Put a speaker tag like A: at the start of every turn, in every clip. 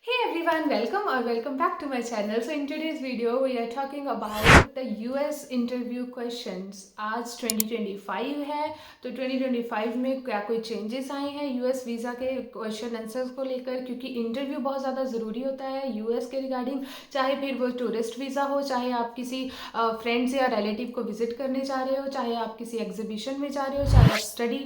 A: Hey everyone, welcome or welcome back to my channel. So in today's video we are talking about the US interview questions. आज 2025 है तो 2025 में क्या कोई changes आए हैं यूएस वीज़ा के क्वेश्चन आंसर्स को लेकर, क्योंकि इंटरव्यू बहुत ज़्यादा ज़रूरी होता है यूएस के रिगार्डिंग। चाहे फिर वो टूरिस्ट वीज़ा हो, चाहे आप किसी फ्रेंड्स या रिलेटिव को विजिट करने जा रहे हो, चाहे आप किसी एग्जीबिशन में जा रहे हो, चाहे आप स्टडी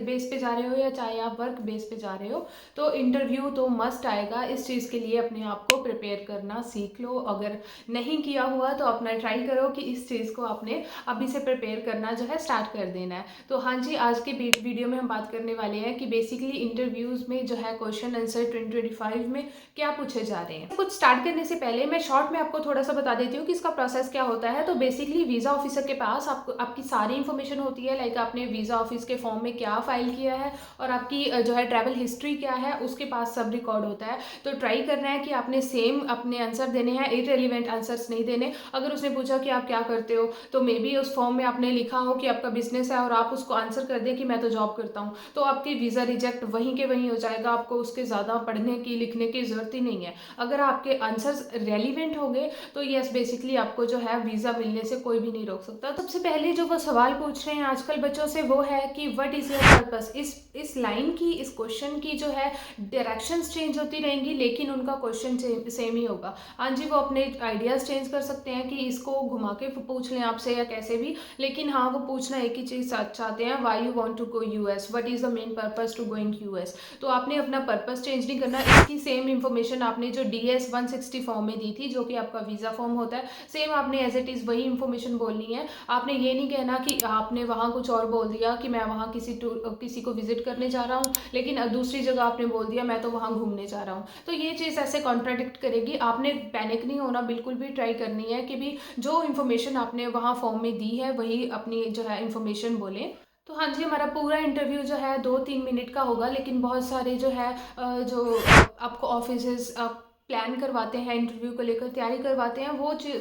A: बेस पे जा रहे हो या चाहे आप वर्क बेस पे जा रहे हो, तो इंटरव्यू तो मस्ट आएगा। इस चीज़ के लिए अपने आप को प्रिपेयर करना सीख लो। अगर नहीं किया हुआ तो अपना ट्राई करो कि इस चीज़ को आपने अभी से प्रिपेयर करना जो है स्टार्ट कर देना है। तो हाँ जी, आज के वीडियो में हम बात करने वाले हैं कि बेसिकली इंटरव्यूज़ में जो है क्वेश्चन आंसर 2025 में क्या पूछे जा रहे हैं। कुछ स्टार्ट करने से पहले मैं शॉर्ट में आपको थोड़ा सा बता देती हूँ कि इसका प्रोसेस क्या होता है। तो बेसिकली वीज़ा ऑफिसर के पास आपकी सारी इन्फॉर्मेशन होती है, लाइक आपने वीज़ा ऑफिस के फॉर्म में क्या फाइल किया है और आपकी जो है ट्रैवल हिस्ट्री क्या है, उसके पास सब रिकॉर्ड होता है। तो ट्राई करना है कि आपने सेम अपने आंसर देने हैं, इररिलेवेंट आंसर्स नहीं देने। अगर उसने पूछा कि आप क्या करते हो तो मे बी उस फॉर्म में आपने लिखा हो कि आपका बिजनेस है और आप उसको आंसर कर दें कि मैं तो जॉब करता हूँ, तो आपकी वीज़ा रिजेक्ट वहीं के वहीं हो जाएगा। आपको उसके ज़्यादा पढ़ने की लिखने की ज़रूरत ही नहीं है। अगर आपके आंसर्स रेलिवेंट होंगे तो यस, बेसिकली आपको जो है वीज़ा मिलने से कोई भी नहीं रोक सकता। सबसे पहले जो वो सवाल पूछ रहे हैं आजकल बच्चों से वो है कि व्हाट इज़ योर पर्पस। इस लाइन की, इस क्वेश्चन की जो है डायरेक्शंस चेंज होती रहेंगी लेकिन उनका क्वेश्चन सेम ही होगा। हाँ जी, वो अपने आइडियाज़ चेंज कर सकते हैं कि इसको घुमा के पूछ लें आपसे या कैसे भी, लेकिन हाँ वो पूछना एक ही चीज़ चाहते हैं, why you want to go US, what is the main purpose to going US. तो आपने अपना पर्पस चेंज नहीं करना। इसकी सेम इन्फॉर्मेशन आपने जो DS 160 फॉर्म में दी थी, जो कि आपका वीज़ा फॉर्म होता है, सेम आपने एज इट इज़ वही इन्फॉर्मेशन बोलनी है। आपने ये नहीं कहना कि आपने वहाँ कुछ और बोल दिया कि मैं वहाँ किसी को विजिट करने जा रहा हूँ, लेकिन दूसरी जगह आपने बोल दिया मैं तो वहाँ घूमने जा रहा हूँ। तो ये चीज़ ऐसे कॉन्ट्राडिक्ट करेगी। आपने पैनिक नहीं होना, बिल्कुल भी ट्राई करनी है कि भी जो इन्फॉर्मेशन आपने वहाँ फॉर्म में दी है वही अपनी जो है इन्फॉर्मेशन बोलें। तो हाँ जी, हमारा पूरा इंटरव्यू जो है 2-3 मिनट का होगा, लेकिन बहुत सारे जो है जो आपको ऑफिसेस प्लान करवाते हैं, इंटरव्यू को लेकर तैयारी करवाते हैं,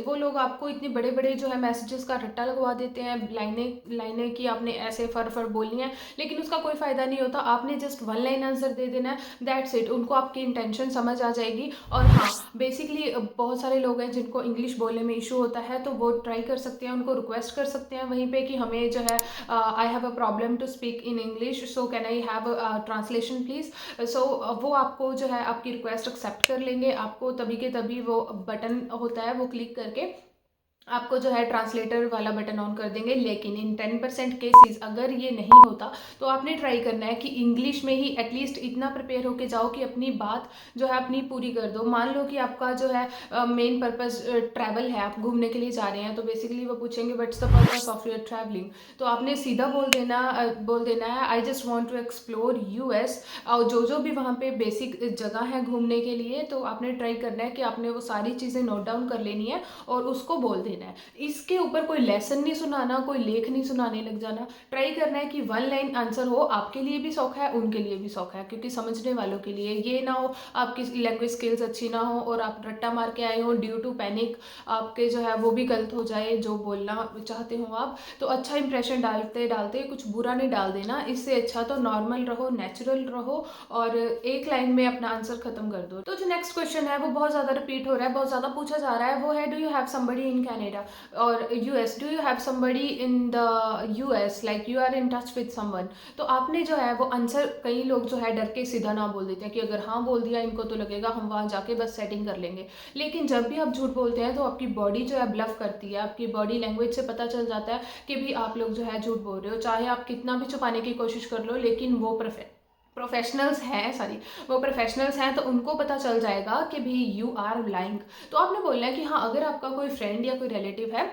A: वो लोग आपको इतने बड़े बड़े जो है मैसेजेस का रट्टा लगवा देते हैं, लाइनें लाइनें कि आपने ऐसे फर बोलनी है, लेकिन उसका कोई फ़ायदा नहीं होता। आपने जस्ट वन लाइन आंसर दे देना है, दैट्स इट। उनको आपकी इंटेंशन समझ आ जाएगी। और हाँ, बेसिकली बहुत सारे लोग हैं जिनको इंग्लिश बोलने में इशू होता है, तो वो ट्राई कर सकते हैं, उनको रिक्वेस्ट कर सकते हैं वहीं पे कि हमें जो है I have a problem to speak in English, so can I have translation please. So वो आपको जो है आपकी रिक्वेस्ट एक्सेप्ट कर लेंगे। आपको तभी के तभी वो बटन होता है वो क्लिक करके आपको जो है ट्रांसलेटर वाला बटन ऑन कर देंगे। लेकिन इन 10% केसेस अगर ये नहीं होता तो आपने ट्राई करना है कि इंग्लिश में ही एटलीस्ट इतना प्रिपेयर होके जाओ कि अपनी बात जो है अपनी पूरी कर दो। मान लो कि आपका जो है मेन पर्पस ट्रैवल है, आप घूमने के लिए जा रहे हैं, तो बेसिकली वो पूछेंगे what's the purpose of your travelling. तो आपने सीधा बोल देना है I just want to explore US. और जो भी वहाँ पे बेसिक जगह है घूमने के लिए, तो आपने ट्राई करना है कि आपने वो सारी चीज़ें नोट डाउन कर लेनी है और उसको बोल देना है। इसके ऊपर कोई लेसन नहीं सुनाना, कोई लेख नहीं सुनाने लग जाना। ट्राई करना है कि वन लाइन आंसर हो, आपके लिए भी सौखा है उनके लिए भी सौखा है, क्योंकि समझने वालों के लिए ये ना हो आपकी लैंग्वेज स्किल्स अच्छी ना हो और आप रट्टा मार के आए हो ड्यू टू पैनिक, आपके जो है वो भी गलत हो जाए जो बोलना चाहते हो आप। तो अच्छा इंप्रेशन डालते डालते कुछ बुरा नहीं डाल देना। इससे अच्छा तो नॉर्मल रहो, नेचुरल रहो और एक लाइन में अपना आंसर खत्म कर दो। तो जो नेक्स्ट क्वेश्चन है वो बहुत ज़्यादा रिपीट हो रहा है, बहुत ज़्यादा पूछा जा रहा है, वो है do you have somebody in Canada और US. Do you have somebody in the US, like you are in touch with someone. तो आपने जो है वो आंसर, कई लोग जो है डर के सीधा ना बोल देते हैं कि अगर हाँ बोल दिया इनको तो लगेगा हम वहाँ जाके बस सेटिंग कर लेंगे। लेकिन जब भी आप झूठ बोलते हैं तो आपकी बॉडी जो है ब्लफ करती है, आपकी बॉडी लैंग्वेज से पता चल जाता है कि भी आप लोग जो है झूठ बोल रहे हो। चाहे आप कितना भी छुपाने की कोशिश कर लो, लेकिन वो प्रोफेशनल्स हैं, सॉरी, वो प्रोफेशनल्स हैं तो उनको पता चल जाएगा कि भी यू आर लाइंग। तो आपने बोलना है कि हाँ, अगर आपका कोई फ्रेंड या कोई रिलेटिव है,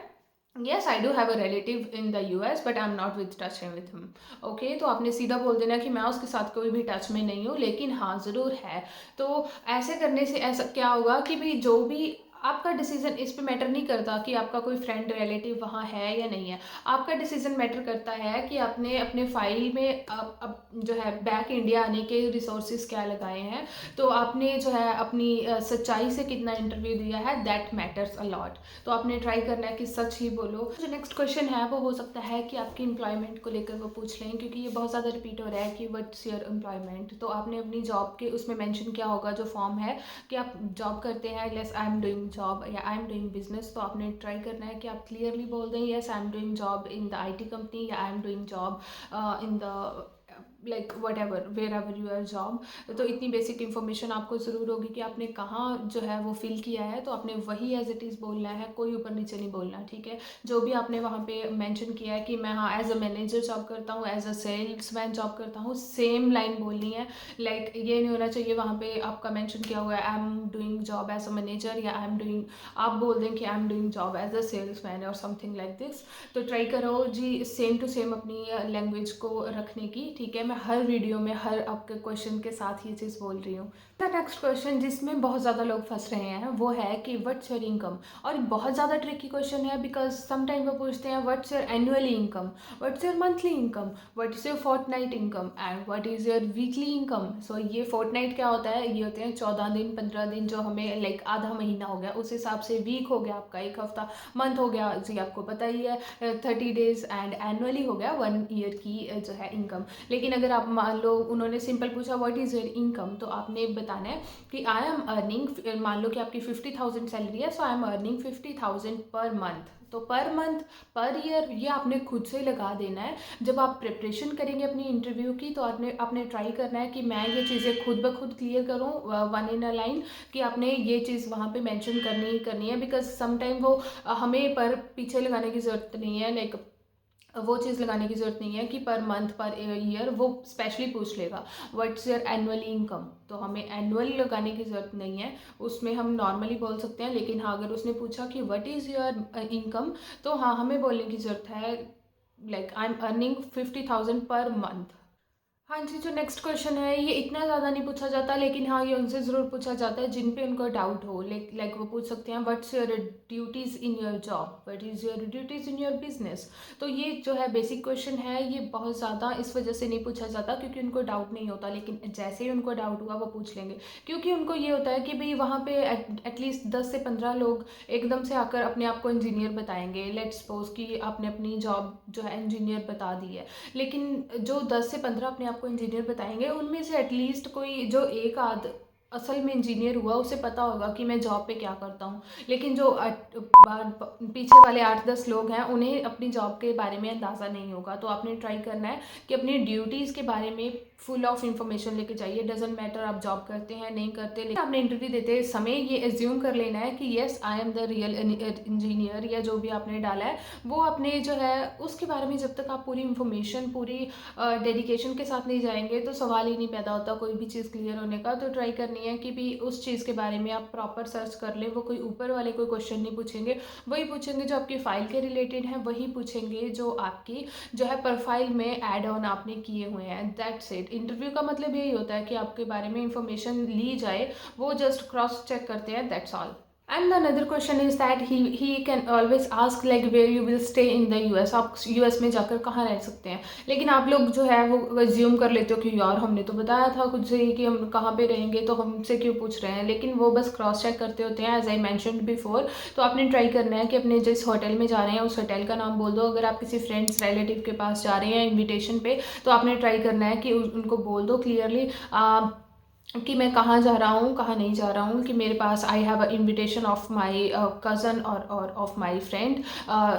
A: yes I do have a relative in the US but I am not with touch with him. Okay, तो आपने सीधा बोल देना कि मैं उसके साथ कोई भी टच में नहीं हूँ, लेकिन हाँ ज़रूर है। तो ऐसे करने से ऐसा क्या होगा कि भाई जो भी आपका डिसीज़न इस पे मैटर नहीं करता कि आपका कोई फ्रेंड रिलेटिव वहाँ है या नहीं है। आपका डिसीज़न मैटर करता है कि आपने अपने फ़ाइल में अब जो है बैक इंडिया आने के रिसोर्सेज़ क्या लगाए हैं। तो आपने जो है अपनी सच्चाई से कितना इंटरव्यू दिया है, दैट मैटर्स अ लॉट। तो आपने ट्राई करना है कि सच ही बोलो। जो नेक्स्ट क्वेश्चन है वो हो सकता है कि आपकी एम्प्लॉयमेंट को लेकर वो पूछ लें, क्योंकि ये बहुत ज़्यादा रिपीट हो रहा है कि व्हाट्स योर एम्प्लॉयमेंट। तो आपने अपनी जॉब के उसमें मेंशन किया होगा जो फॉर्म है कि आप जॉब करते हैं, less I am doing job या आई एम डूइंग बिजनेस। तो आपने ट्राई करना है कि आप क्लियरली बोल दें yes I am doing job in the IT company या I am doing job in the like whatever wherever your job. तो इतनी बेसिक इन्फॉर्मेशन आपको ज़रूर होगी कि आपने कहाँ जो है वो फिल किया है। तो आपने वही एज इट इज़ बोलना है, कोई ऊपर नीचे नहीं बोलना, ठीक है। जो भी आपने वहाँ पे मेंशन किया है कि मैं हाँ एज अ मैनेजर जॉब करता हूँ, एज अ सेल्समैन जॉब करता हूँ, सेम लाइन बोलनी है। लाइक ये नहीं होना चाहिए वहाँ पे आपका मेंशन किया हुआ है I am doing job as a manager या आई एम डूइंग, आप बोल दें कि I am doing job as a salesman और समथिंग लाइक दिस। तो ट्राई करो जी सेम टू सेम अपनी लैंग्वेज को रखने की, ठीक है। मैं हर वीडियो में हर आपके क्वेश्चन के साथ ये चीज़ बोल रही हूँ। द नेक्स्ट क्वेश्चन जिसमें बहुत ज़्यादा लोग फंस रहे हैं वो है कि व्हाट्स योर इनकम। और बहुत ज़्यादा ट्रिकी क्वेश्चन है बिकॉज समटाइम वो पूछते हैं what's your annually income, what's your monthly income, what is your fortnight income and what is your weekly income. So ये फोर्टनाइट क्या होता है, ये होते हैं 14 दिन 15 दिन, जो हमें लाइक आधा महीना हो गया उस हिसाब से, वीक हो गया आपका एक हफ्ता, मंथ हो गया जी आपको पता ही है 30 डेज, एंड एनुअली हो गया 1 ईयर की जो है इनकम। लेकिन अगर आप मान लो उन्होंने सिंपल पूछा व्हाट इज़ योर इनकम, तो आपने बताना है कि आई एम अर्निंग, मान लो कि आपकी 50,000 सैलरी है, सो I am earning 50,000 per month. तो पर मंथ पर ईयर ये आपने खुद से लगा देना है। जब आप प्रिपरेशन करेंगे अपनी इंटरव्यू की तो आपने ट्राई करना है कि मैं ये चीज़ें खुद ब खुद क्लियर करूँ वन इन अ लाइन, कि आपने ये चीज़ वहाँ पे मेंशन करनी ही करनी है। बिकॉज समटाइम वो हमें पर पीछे लगाने की ज़रूरत नहीं है, लाइक वो चीज़ लगाने की ज़रूरत नहीं है कि पर मंथ पर ईयर, वो स्पेशली पूछ लेगा व्हाट्स योर एनुअल इनकम। तो हमें एनुअल लगाने की ज़रूरत नहीं है, उसमें हम नॉर्मली बोल सकते हैं। लेकिन हाँ अगर उसने पूछा कि व्हाट इज़ योर इनकम, तो हाँ हमें बोलने की ज़रूरत है like I am earning 50,000 per month. हाँ जी, जो नेक्स्ट क्वेश्चन है ये इतना ज़्यादा नहीं पूछा जाता, लेकिन हाँ ये उनसे ज़रूर पूछा जाता है जिन पे उनको डाउट हो। लाइक वो पूछ सकते हैं what's your duties in your job, what is your duties in your business. तो ये जो है बेसिक क्वेश्चन है, ये बहुत ज़्यादा इस वजह से नहीं पूछा जाता क्योंकि उनको डाउट नहीं होता। लेकिन जैसे ही उनको डाउट हुआ वो पूछ लेंगे, क्योंकि उनको ये होता है कि भाई वहाँ पे एटलीस्ट 10 से 15 लोग एकदम से आकर अपने आप को इंजीनियर बताएंगे। लेट्स सपोज कि आपने अपनी जॉब जो है इंजीनियर बता दी है, लेकिन जो 10 से 15 अपने आप को इंजीनियर बताएंगे उनमें से एटलीस्ट कोई जो एक आध असल में इंजीनियर हुआ उसे पता होगा कि मैं जॉब पे क्या करता हूँ। लेकिन जो पीछे वाले 8-10 लोग हैं उन्हें अपनी जॉब के बारे में अंदाज़ा नहीं होगा। तो आपने ट्राई करना है कि अपनी ड्यूटीज़ के बारे में फुल ऑफ इन्फॉर्मेशन लेके जाइए। डजेंट मैटर आप जॉब करते हैं नहीं करते, लेकिन आपने इंटरव्यू देते समय ये एज्यूम कर लेना है कि yes I am the real engineer, या जो भी आपने डाला है वो अपने जो है उसके बारे में जब तक आप पूरी इन्फॉर्मेशन पूरी डेडिकेशन के साथ नहीं जाएंगे तो सवाल ही नहीं पैदा होता कोई भी चीज़ क्लियर होने का। तो ट्राई करनी है कि भी उस चीज़ के बारे में आप प्रॉपर सर्च कर ले। वो कोई ऊपर वाले कोई क्वेश्चन नहीं पूछेंगे, वही पूछेंगे जो आपकी फ़ाइल के रिलेटेड है, वही पूछेंगे जो आपकी जो है प्रोफाइल में ऐड ऑन आपने किए हुए हैं। That's it. इंटरव्यू का मतलब यही होता है कि आपके बारे में इंफॉर्मेशन ली जाए, वो जस्ट क्रॉस चेक करते हैं, that's all. And another question is that he can always ask like where you will stay in the US, आप US में जाकर कहाँ रह सकते हैं। लेकिन आप लोग जो है वो अज्यूम कर लेते हो कि यार हमने तो बताया था खुद से ही कि हम कहाँ पे रहेंगे, तो हमसे क्यों पूछ रहे हैं। लेकिन वो बस क्रॉस चेक करते होते हैं एज आई मैंशनड बिफोर। तो आपने ट्राई करना है कि अपने जिस होटल में जा रहे हैं उस होटल का नाम बोल दो। अगर आप किसी फ्रेंड्स रिलेटिव के पास जा रहे हैं इन्विटेशन पे, तो आपने ट्राई करना है कि उनको बोल दो क्लियरली कि मैं कहाँ जा रहा हूँ कहाँ नहीं जा रहा हूँ, कि मेरे पास I have a invitation of my cousin और of my friend,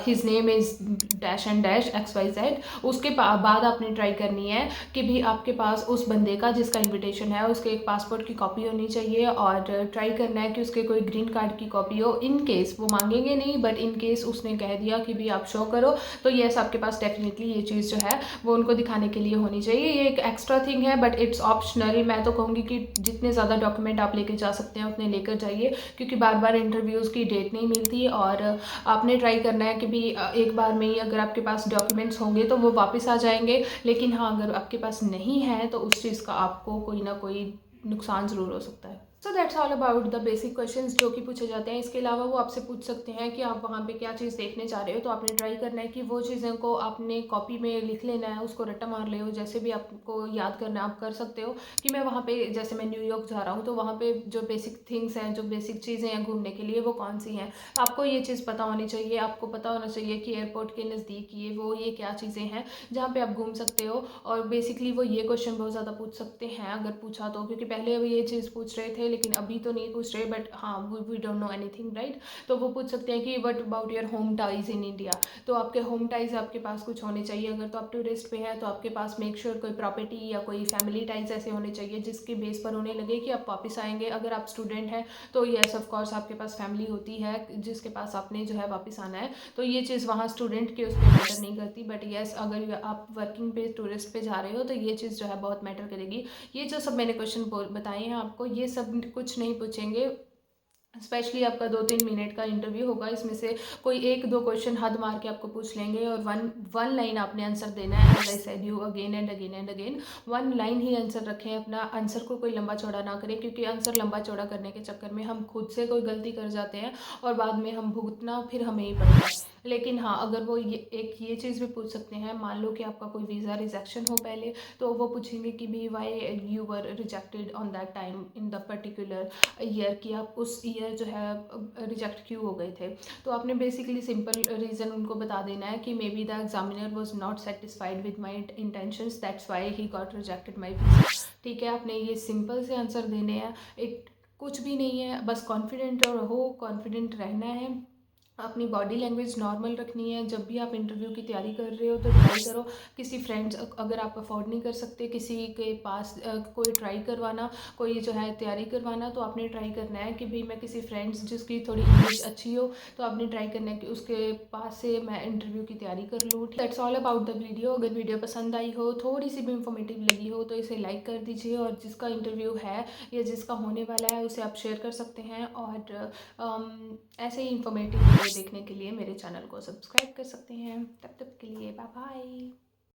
A: his name is dash and dash XYZ। उसके बाद आपने ट्राई करनी है कि भी आपके पास उस बंदे का जिसका इन्विटेशन है उसके एक पासपोर्ट की कॉपी होनी चाहिए, और ट्राई करना है कि उसके कोई ग्रीन कार्ड की कॉपी हो। इन केस वो मांगेंगे नहीं, बट इन केस उसने कह दिया कि भी आप शो करो, तो येस आपके पास डेफिनेटली ये चीज़ जो है वो उनको दिखाने के लिए होनी चाहिए। ये एक एक्स्ट्रा थिंग है बट इट्स ऑप्शनल। मैं तो कहूँगी कि जितने ज़्यादा डॉक्यूमेंट आप लेकर जा सकते हैं उतने लेकर जाइए, क्योंकि बार बार इंटरव्यूज़ की डेट नहीं मिलती। और आपने ट्राई करना है कि भी एक बार में ही अगर आपके पास डॉक्यूमेंट्स होंगे तो वो वापस आ जाएंगे। लेकिन हाँ अगर आपके पास नहीं है तो उस चीज़ का आपको कोई ना कोई नुकसान ज़रूर हो सकता है। So that's all about the basic questions जो कि पूछे जाते हैं। इसके अलावा वो आपसे पूछ सकते हैं कि आप वहाँ पे क्या चीज़ देखने जा रहे हो, तो आपने ट्राई करना है कि वो चीज़ें को आपने कॉपी में लिख लेना है, उसको रट्टा मार ले हो, जैसे भी आपको याद करना है आप कर सकते हो कि मैं वहाँ पे, जैसे मैं न्यूयॉर्क जा रहा हूँ तो वहाँ पे जो बेसिक थिंग्स हैं, जो बेसिक चीज़ें हैं घूमने के लिए वो कौन सी हैं। आपको ये चीज़ पता होनी चाहिए, आपको पता होना चाहिए कि एयरपोर्ट के नज़दीक ये क्या चीज़ें हैं जहाँ पे आप घूम सकते हो। और बेसिकली वो ये क्वेश्चन बहुत ज़्यादा पूछ सकते हैं अगर पूछा तो, क्योंकि पहले वो ये चीज़ पूछ रहे थे लेकिन अभी तो नहीं पूछ रहे, बट हाँ we don't know anything right. तो वो पूछ सकते हैं कि what about your home ties in India. तो आपके होम टाइज आपके पास कुछ होने चाहिए। अगर तो आप टूरिस्ट पे हैं तो आपके पास मेक श्योर कोई प्रॉपर्टी या कोई फैमिली टाइज ऐसे होने चाहिए जिसके बेस पर उन्हें लगे कि आप वापस आएंगे। अगर आप स्टूडेंट हैं तो येस ऑफ कोर्स आपके पास फैमिली होती है जिसके पास आपने जो है वापस आना है, तो ये चीज़ वहाँ स्टूडेंट के उस पर मैटर नहीं करती। बट येस अगर आप वर्किंग पे टूरिस्ट पे जा रहे हो तो ये चीज़ जो है बहुत मैटर करेगी। ये जो सब मैंने क्वेश्चन बताए हैं आपको, ये सब कुछ नहीं पूछेंगे। स्पेशली आपका 2-3 मिनट का इंटरव्यू होगा, इसमें से कोई 1-2 क्वेश्चन हद मार के आपको पूछ लेंगे और वन लाइन आपने आंसर देना है। As I said you again and again and again, one line ही आंसर रखें। अपना आंसर को कोई लंबा चौड़ा ना करें, क्योंकि आंसर लंबा चौड़ा करने के चक्कर में हम खुद से कोई गलती कर जाते हैं और बाद में हम भुगतना फिर हमें ही पड़ता है। लेकिन हाँ, अगर वो ये चीज़ भी पूछ सकते हैं, मान लो कि आपका कोई वीज़ा रिजेक्शन हो पहले, तो वो पूछेंगे कि भी why you were rejected on that time in the particular year, कि आप उस ईयर जो है रिजेक्ट क्यों हो गए थे। तो आपने बेसिकली सिंपल रीज़न उनको बता देना है कि may be the examiner was not satisfied with my intentions, that's why he got rejected my visa. ठीक है, आपने ये सिंपल से आंसर देने हैं। इट कुछ भी नहीं है, बस कॉन्फिडेंट रहो, कॉन्फिडेंट रहना है। अपनी बॉडी लैंग्वेज नॉर्मल रखनी है। जब भी आप इंटरव्यू की तैयारी कर रहे हो तो ट्राई करो किसी फ्रेंड्स, अगर आप अफोर्ड नहीं कर सकते किसी के पास कोई ट्राई करवाना, कोई जो है तैयारी करवाना, तो आपने ट्राई करना है कि भाई मैं किसी फ्रेंड्स जिसकी थोड़ी इंग्लिश अच्छी हो, तो आपने ट्राई करना है कि उसके पास से मैं इंटरव्यू की तैयारी कर लूँ। That's all about the video. अगर वीडियो पसंद आई हो, थोड़ी सी भी इंफॉर्मेटिव लगी हो, तो इसे लाइक कर दीजिए, और जिसका इंटरव्यू है या जिसका होने वाला है उसे आप शेयर कर सकते हैं। और ऐसे ही इंफॉर्मेटिव वीडियो देखने के लिए मेरे चैनल को सब्सक्राइब कर सकते हैं। तब तक के लिए बाय बाय।